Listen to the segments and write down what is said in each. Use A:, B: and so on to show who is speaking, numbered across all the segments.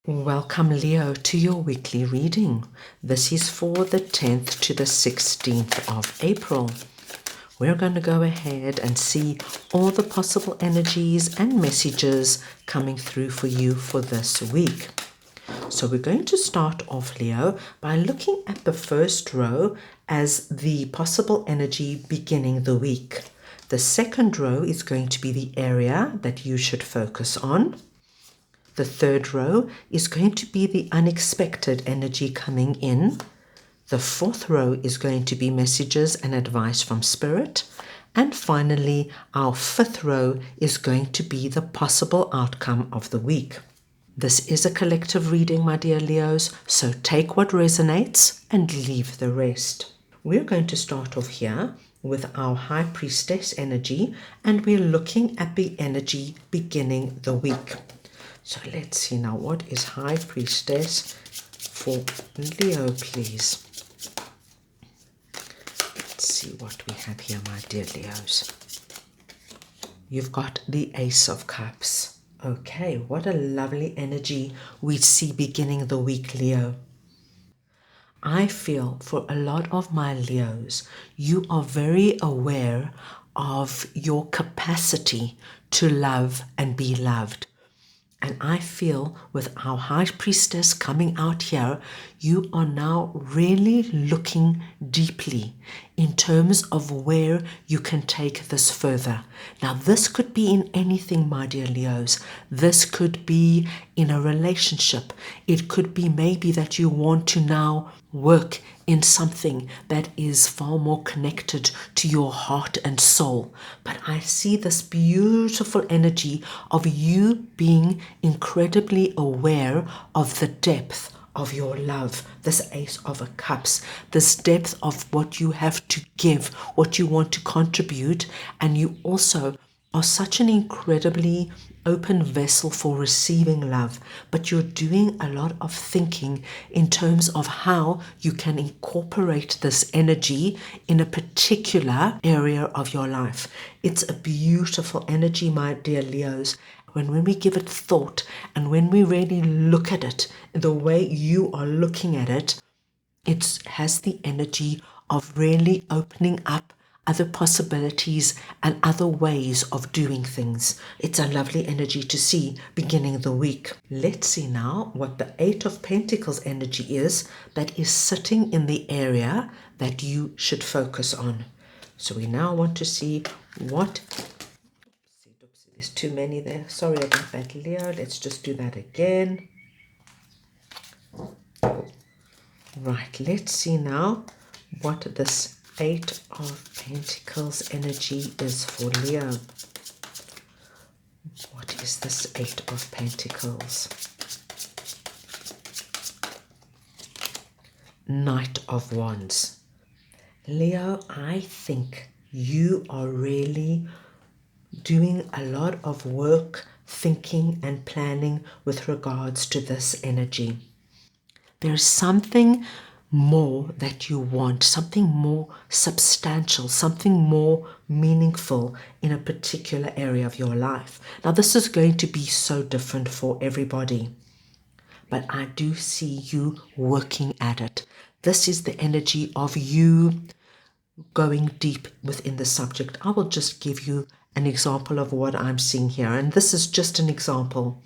A: Welcome, Leo, to your weekly reading. This is for the 10th to the 16th of April. We're going to go ahead and see all the possible energies and messages coming through for you for this week. So we're going to start off, Leo, by looking at the first row as the possible energy beginning the week. The second row is going to be the area that you should focus on. The third row is going to be the unexpected energy coming in. The fourth row is going to be messages and advice from Spirit. And finally, our fifth row is going to be the possible outcome of the week. This is a collective reading, my dear Leos, so take what resonates and leave the rest. We're going to start off here with our High Priestess energy, and we're looking at the energy beginning the week. So let's see now, what is High Priestess for Leo, please? Let's see what we have here, my dear Leos. You've got the Ace of Cups. Okay, what a lovely energy we see beginning the week, Leo. I feel for a lot of my Leos, you are very aware of your capacity to love and be loved. And I feel with our High Priestess coming out here, you are now really looking deeply in terms of where you can take this further. Now, this could be in anything, my dear Leos. This could be in a relationship. It could be maybe that you want to now work in something that is far more connected to your heart and soul. But I see this beautiful energy of you being incredibly aware of the depth of your love, this Ace of Cups, this depth of what you have to give, what you want to contribute, and you also are such an incredibly open vessel for receiving love, but you're doing a lot of thinking in terms of how you can incorporate this energy in a particular area of your life. It's a beautiful energy, my dear Leos. When we give it thought and when we really look at it the way you are looking at it, it has the energy of really opening up other possibilities and other ways of doing things. It's a lovely energy to see beginning the week. Let's see now what the Eight of Pentacles energy is that is sitting in the area that you should focus on. So we now want to see what... There's too many there. Sorry about that, Leo. Let's just do that again. Right, let's see now what this Eight of Pentacles energy is for Leo. What is this Eight of Pentacles? Knight of Wands. Leo, I think you are really doing a lot of work, thinking and planning with regards to this energy. There's something more that you want, something more substantial, something more meaningful in a particular area of your life. Now, this is going to be so different for everybody, but I do see you working at it. This is the energy of you going deep within the subject. I will just give you an example of what I'm seeing here, and this is just an example.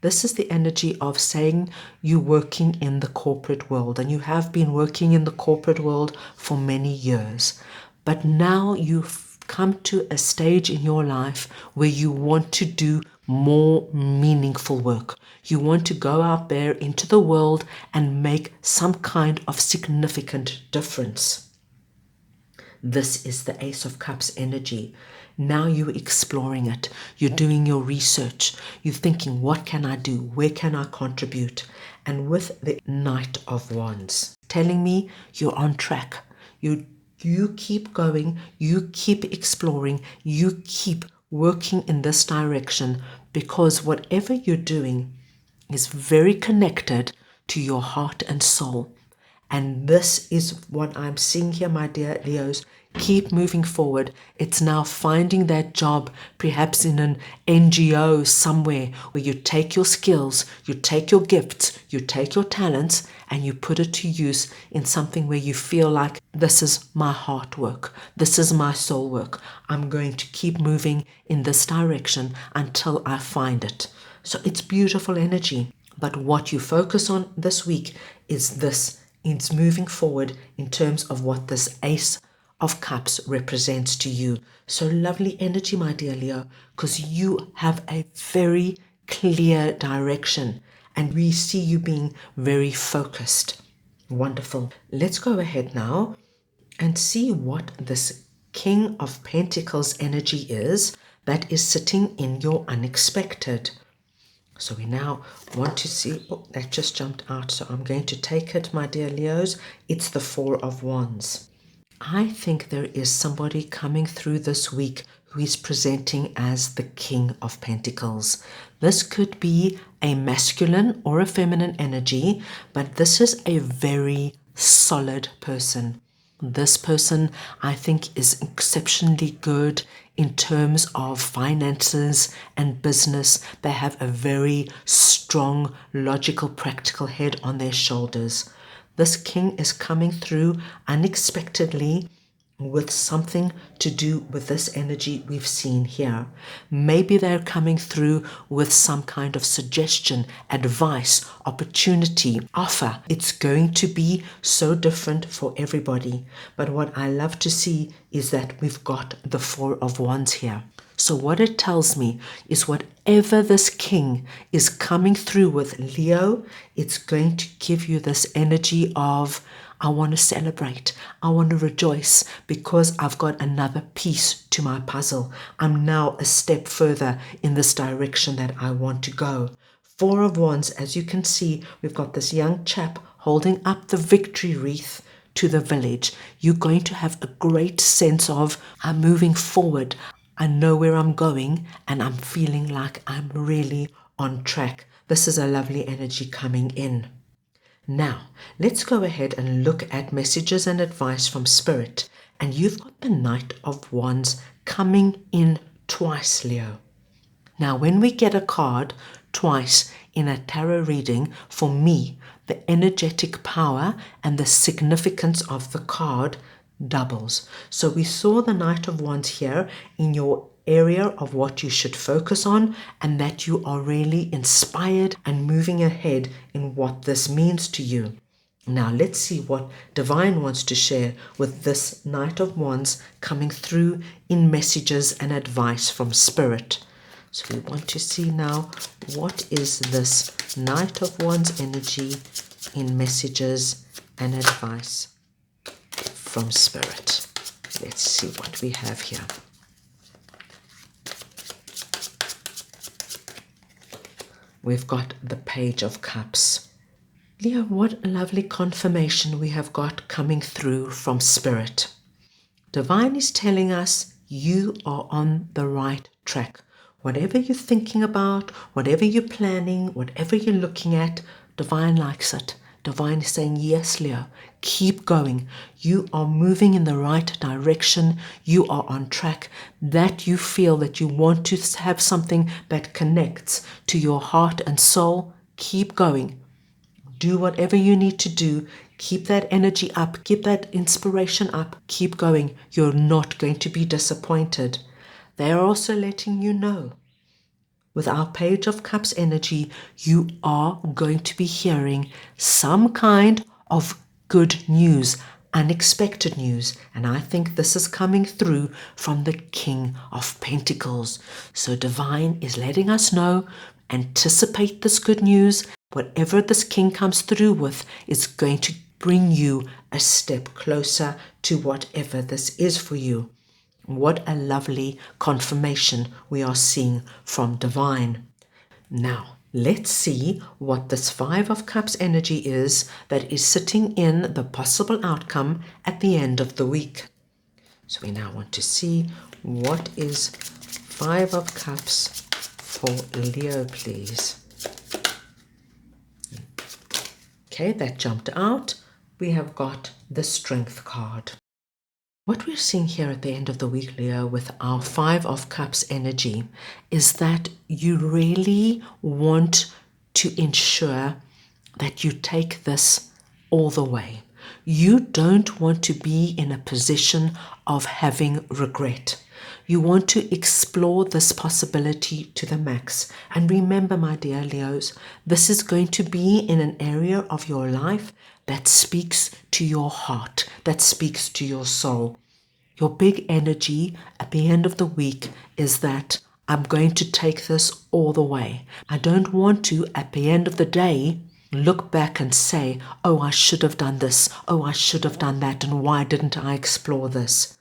A: This is the energy of saying you're working in the corporate world, and you have been working in the corporate world for many years. But now you've come to a stage in your life where you want to do more meaningful work. You want to go out there into the world and make some kind of significant difference. This is the Ace of Cups energy. Now you're exploring it. You're doing your research. You're thinking, what can I do? Where can I contribute? And with the Knight of Wands telling me you're on track. You keep going. You keep exploring. You keep working in this direction, because whatever you're doing is very connected to your heart and soul. And this is what I'm seeing here, my dear Leos. Keep moving forward. It's now finding that job, perhaps in an NGO somewhere, where you take your skills, you take your gifts, you take your talents, and you put it to use in something where you feel like, this is my heart work, this is my soul work. I'm going to keep moving in this direction until I find it. So it's beautiful energy. But what you focus on this week is this. It's moving forward in terms of what this Ace of Cups represents to you. So lovely energy, my dear Leo, because you have a very clear direction and we see you being very focused. Wonderful. Let's go ahead now and see what this King of Pentacles energy is that is sitting in your unexpected. So we now want to see, oh, that just jumped out. So I'm going to take it, my dear Leos. It's the Four of Wands. I think there is somebody coming through this week who is presenting as the King of Pentacles. This could be a masculine or a feminine energy, but this is a very solid person. This person, I think, is exceptionally good in terms of finances and business. They have a very strong, logical, practical head on their shoulders. This king is coming through unexpectedly with something to do with this energy we've seen here. Maybe they're coming through with some kind of suggestion, advice, opportunity, offer. It's going to be so different for everybody. But what I love to see is that we've got the Four of Wands here. So what it tells me is whatever this king is coming through with, Leo, it's going to give you this energy of, I want to celebrate, I want to rejoice because I've got another piece to my puzzle. I'm now a step further in this direction that I want to go. Four of Wands, as you can see, we've got this young chap holding up the victory wreath to the village. You're going to have a great sense of, I'm moving forward. I know where I'm going and I'm feeling like I'm really on track. This is a lovely energy coming in. Now, let's go ahead and look at messages and advice from Spirit. And you've got the Knight of Wands coming in twice, Leo. Now, when we get a card twice in a tarot reading, for me, the energetic power and the significance of the card doubles. So we saw the Knight of Wands here in your area of what you should focus on, and that you are really inspired and moving ahead in what this means to you. Now let's see what Divine wants to share with this Knight of Wands coming through in messages and advice from Spirit. So we want to see now, what is this Knight of Wands energy in messages and advice from Spirit. Let's see what we have here. We've got the Page of Cups. Leo, what a lovely confirmation we have got coming through from Spirit. Divine is telling us you are on the right track. Whatever you're thinking about, whatever you're planning, whatever you're looking at, Divine likes it. Divine is saying, yes, Leo, keep going. You are moving in the right direction. You are on track. That you feel that you want to have something that connects to your heart and soul, keep going. Do whatever you need to do. Keep that energy up. Keep that inspiration up. Keep going. You're not going to be disappointed. They are also letting you know, with our Page of Cups energy, you are going to be hearing some kind of good news, unexpected news. And I think this is coming through from the King of Pentacles. So Divine is letting us know, anticipate this good news. Whatever this King comes through with is going to bring you a step closer to whatever this is for you. What a lovely confirmation we are seeing from Divine. Now, let's see what this Five of Cups energy is that is sitting in the possible outcome at the end of the week. So we now want to see what is Five of Cups for Leo, please. Okay, that jumped out. we have got the Strength card. What we're seeing here at the end of the week, Leo, with our Five of Cups energy is that you really want to ensure that you take this all the way. You don't want to be in a position of having regret. You want to explore this possibility to the max. And remember, my dear Leos, this is going to be in an area of your life that speaks to your heart, that speaks to your soul. Your big energy at the end of the week is that I'm going to take this all the way. I don't want to, at the end of the day, look back and say, oh, I should have done this. Oh, I should have done that. And why didn't I explore this?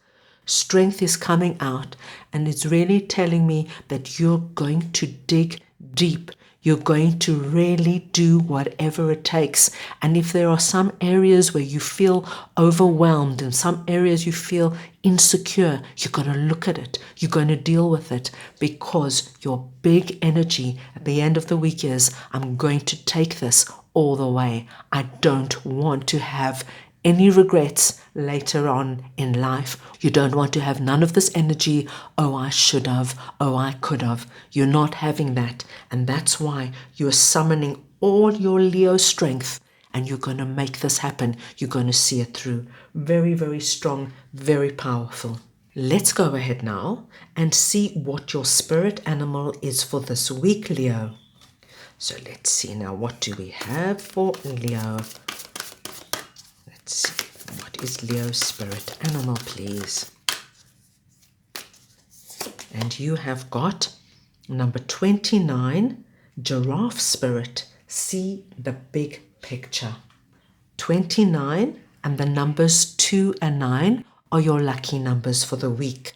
A: Strength is coming out and it's really telling me that you're going to dig deep. You're going to really do whatever it takes. And if there are some areas where you feel overwhelmed and some areas you feel insecure, you're going to look at it. You're going to deal with it, because your big energy at the end of the week is, I'm going to take this all the way. I don't want to have any regrets later on in life. You don't want to have none of this energy, oh, I should have, oh, I could have. You're not having that. And that's why you're summoning all your Leo strength and you're going to make this happen. You're going to see it through. Very, very strong, very powerful. Let's go ahead now and see what your spirit animal is for this week, Leo. So let's see now, what do we have for Leo? Let's see, what is Leo's spirit animal, please? And you have got number 29, giraffe spirit. See the big picture. 29 and the numbers 2 and 9 are your lucky numbers for the week.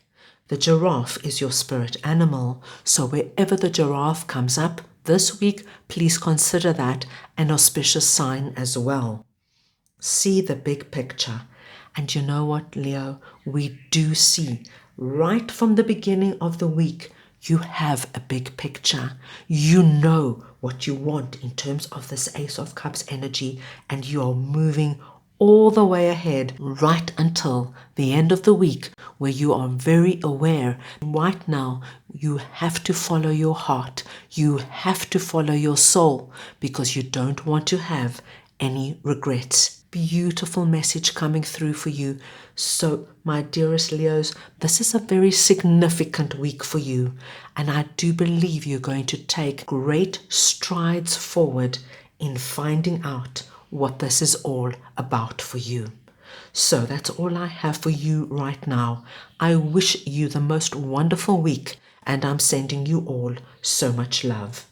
A: The giraffe is your spirit animal, so wherever the giraffe comes up this week, please consider that an auspicious sign as well. See the big picture. And you know what, Leo? We do see right from the beginning of the week, you have a big picture. You know what you want in terms of this Ace of Cups energy, and you are moving all the way ahead right until the end of the week, where you are very aware. Right now, you have to follow your heart. You have to follow your soul, because you don't want to have any regrets. Beautiful message coming through for you. So, my dearest Leos, this is a very significant week for you, and I do believe you're going to take great strides forward in finding out what this is all about for you. So that's all I have for you right now. I wish you the most wonderful week, and I'm sending you all so much love.